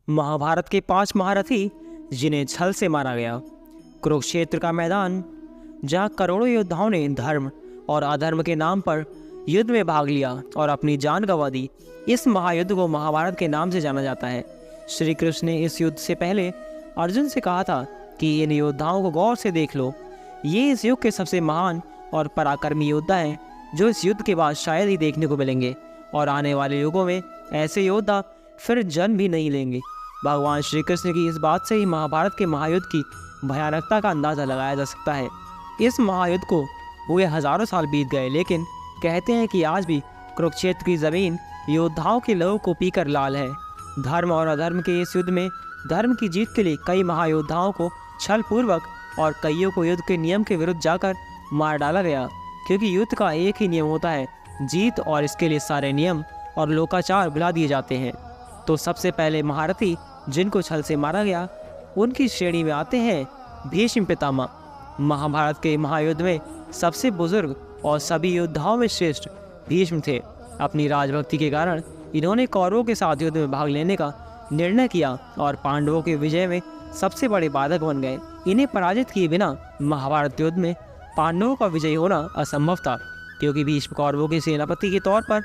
महाभारत के 5 महारथी जिन्हें छल से मारा गया। कुरुक्षेत्र का मैदान, जहाँ करोड़ों योद्धाओं ने धर्म और अधर्म के नाम पर युद्ध में भाग लिया और अपनी जान गंवा दी। इस महायुद्ध को महाभारत के नाम से जाना जाता है। श्री कृष्ण ने इस युद्ध से पहले अर्जुन से कहा था कि इन योद्धाओं को गौर से देख लो, ये इस युग के सबसे महान और पराक्रमी योद्धा हैं जो इस युद्ध के बाद शायद ही देखने को मिलेंगे, और आने वाले युगों में ऐसे योद्धा फिर जन्म भी नहीं लेंगे। भगवान श्री कृष्ण की इस बात से ही महाभारत के महायुद्ध की भयानकता का अंदाज़ा लगाया जा सकता है। इस महायुद्ध को हुए हजारों साल बीत गए, लेकिन कहते हैं कि आज भी कुरुक्षेत्र की ज़मीन योद्धाओं के लहू को पीकर लाल है। धर्म और अधर्म के इस युद्ध में धर्म की जीत के लिए कई महायोद्धाओं को छलपूर्वक और कईयों को युद्ध के नियम के विरुद्ध जाकर मार डाला गया, क्योंकि युद्ध का एक ही नियम होता है, जीत, और इसके लिए सारे नियम और लोकाचार भुला दिए जाते हैं। तो सबसे पहले महारथी जिनको छल से मारा गया, उनकी श्रेणी में आते हैं भीष्म पितामह। महाभारत के महायुद्ध में सबसे बुजुर्ग और सभी योद्धाओं में श्रेष्ठ भीष्म थे। अपनी राजभक्ति के कारण इन्होंने कौरवों के साथ युद्ध में भाग लेने का निर्णय किया और पांडवों के विजय में सबसे बड़े बाधक बन गए। इन्हें पराजित किए बिना महाभारत युद्ध में पांडवों का विजय होना असंभव था, क्योंकि भीष्म कौरवों के सेनापति के तौर पर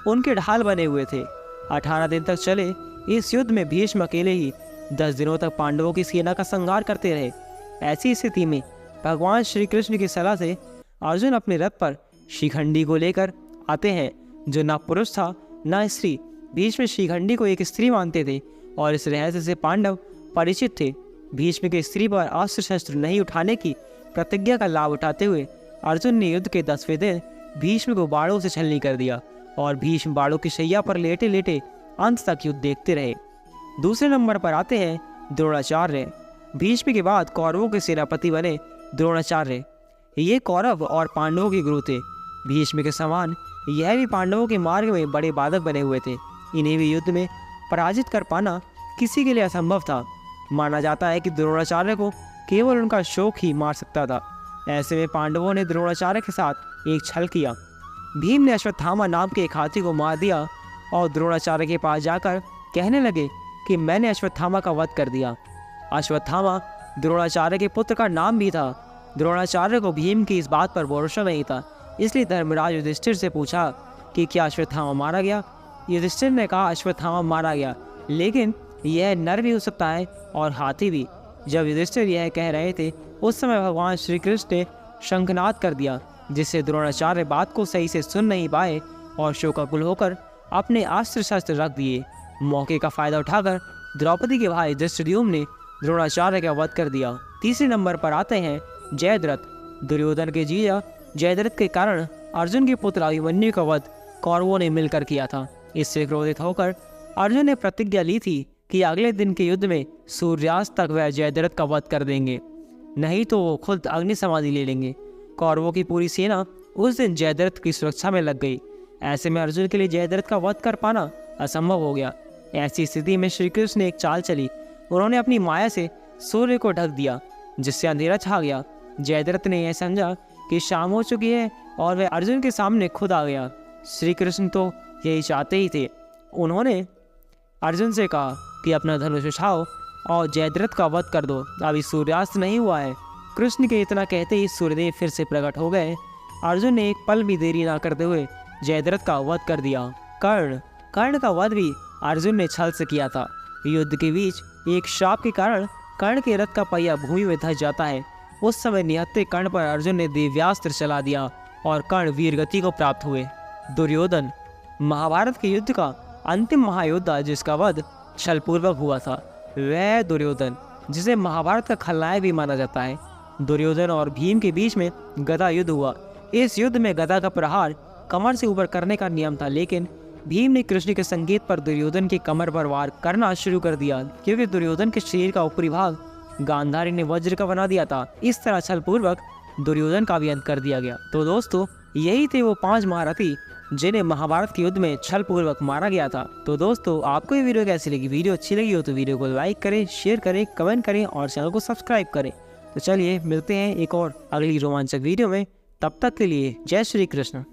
उनके ढाल बने हुए थे। 18 दिन तक चले इस युद्ध में भीष्म अकेले ही 10 दिनों तक पांडवों की सेना का संहार करते रहे। ऐसी स्थिति में भगवान श्री कृष्ण की सलाह से अर्जुन अपने रथ पर शिखंडी को लेकर आते हैं, जो न पुरुष था न स्त्री। भीष्म शिखंडी को एक स्त्री मानते थे और इस रहस्य से पांडव परिचित थे। भीष्म के स्त्री पर अस्त्र शस्त्र नहीं उठाने की प्रतिज्ञा का लाभ उठाते हुए अर्जुन ने युद्ध के 10वें दिन भीष्म को बाणों से छलनी कर दिया और भीष्म बाणों की शैया पर लेटे लेटे अंत तक युद्ध देखते रहे। दूसरे नंबर पर आते हैं द्रोणाचार्य। भीष्म के बाद कौरवों के सेनापति बने द्रोणाचार्य। ये कौरव और पांडवों के गुरु थे। भीष्म के समान यह भी पांडवों के मार्ग में बड़े बाधक बने हुए थे। इन्हें भी युद्ध में पराजित कर पाना किसी के लिए असंभव था। माना जाता है कि द्रोणाचार्य को केवल उनका शौक ही मार सकता था। ऐसे में पांडवों ने द्रोणाचार्य के साथ एक छल किया। भीम ने अश्वत्थामा नाम के एक हाथी को मार दिया और द्रोणाचार्य के पास जाकर कहने लगे कि मैंने अश्वत्थामा का वध कर दिया। अश्वत्थामा द्रोणाचार्य के पुत्र का नाम भी था। द्रोणाचार्य को भीम की इस बात पर भरोसा नहीं था, इसलिए धर्मराज युधिष्ठिर से पूछा कि क्या अश्वत्थामा मारा गया। युधिष्ठिर ने कहा अश्वत्थामा मारा गया, लेकिन यह नर भी हो सकता है और हाथी भी। जब युधिष्ठिर यह कह रहे थे, उस समय भगवान श्री कृष्ण ने शंखनाद कर दिया, जिससे द्रोणाचार्य बात को सही से सुन नहीं पाए और शोकाकुल होकर अपने अस्त्र शस्त्र रख दिए। मौके का फायदा उठाकर द्रौपदी के भाई धृष्टद्युम्न ने द्रोणाचार्य का वध कर दिया। तीसरे नंबर पर आते हैं जयद्रथ। दुर्योधन के जीजा जयद्रथ के कारण अर्जुन के पुत्र अभिमन्यु का वध कौरवों ने मिलकर किया था। इससे क्रोधित होकर अर्जुन ने प्रतिज्ञा ली थी कि अगले दिन के युद्ध में सूर्यास्त तक वह जयद्रथ का वध कर देंगे, नहीं तो वो खुद अग्नि समाधि ले लेंगे। कौरवों की पूरी सेना उस दिन जयद्रथ की सुरक्षा में लग गई। ऐसे में अर्जुन के लिए जयद्रथ का वध कर पाना असंभव हो गया। ऐसी स्थिति में श्री कृष्ण ने एक चाल चली। उन्होंने अपनी माया से सूर्य को ढक दिया, जिससे अंधेरा छा गया। जयद्रथ ने यह समझा कि शाम हो चुकी है और वह अर्जुन के सामने खुद आ गया। श्री कृष्ण तो यही चाहते ही थे। उन्होंने अर्जुन से कहा कि अपना धनुष उठाओ और जयद्रथ का वध कर दो, अभी सूर्यास्त नहीं हुआ है। कृष्ण के इतना कहते ही सूर्यदेव फिर से प्रकट हो गए। अर्जुन ने एक पल भी देरी ना करते हुए जयद्रथ का वध कर दिया। कर्ण का वध भी अर्जुन ने छल से किया था। युद्ध के बीच एक श्राप के कारण कर्ण के रथ का पहिया भूमि में धंस जाता है। उस समय निहत्थे कर्ण पर अर्जुन ने दिव्यास्त्र चला दिया और कर्ण वीरगति को प्राप्त हुए। दुर्योधन महाभारत के युद्ध का अंतिम महायोद्धा जिसका वध छलपूर्वक हुआ था, वह दुर्योधन, जिसे महाभारत का खलनायक भी माना जाता है। दुर्योधन और भीम के बीच में गदा युद्ध हुआ। इस युद्ध में गदा का प्रहार कमर से ऊपर करने का नियम था, लेकिन भीम ने कृष्ण के संकेत पर दुर्योधन की कमर पर वार करना शुरू कर दिया, क्योंकि दुर्योधन के शरीर का ऊपरी भाग गांधारी ने वज्र का बना दिया था। इस तरह छलपूर्वक दुर्योधन का भी अंत कर दिया गया। तो दोस्तों, यही थे वो 5 महारथी जिन्हें महाभारत के युद्ध में छलपूर्वक मारा गया था। तो दोस्तों, आपको ये वीडियो कैसी लगी? वीडियो अच्छी लगी हो तो वीडियो को लाइक करें, शेयर करें, कमेंट करें और चैनल को सब्सक्राइब करें। तो चलिए मिलते हैं एक और अगली रोमांचक वीडियो में। तब तक के लिए जय श्री कृष्ण।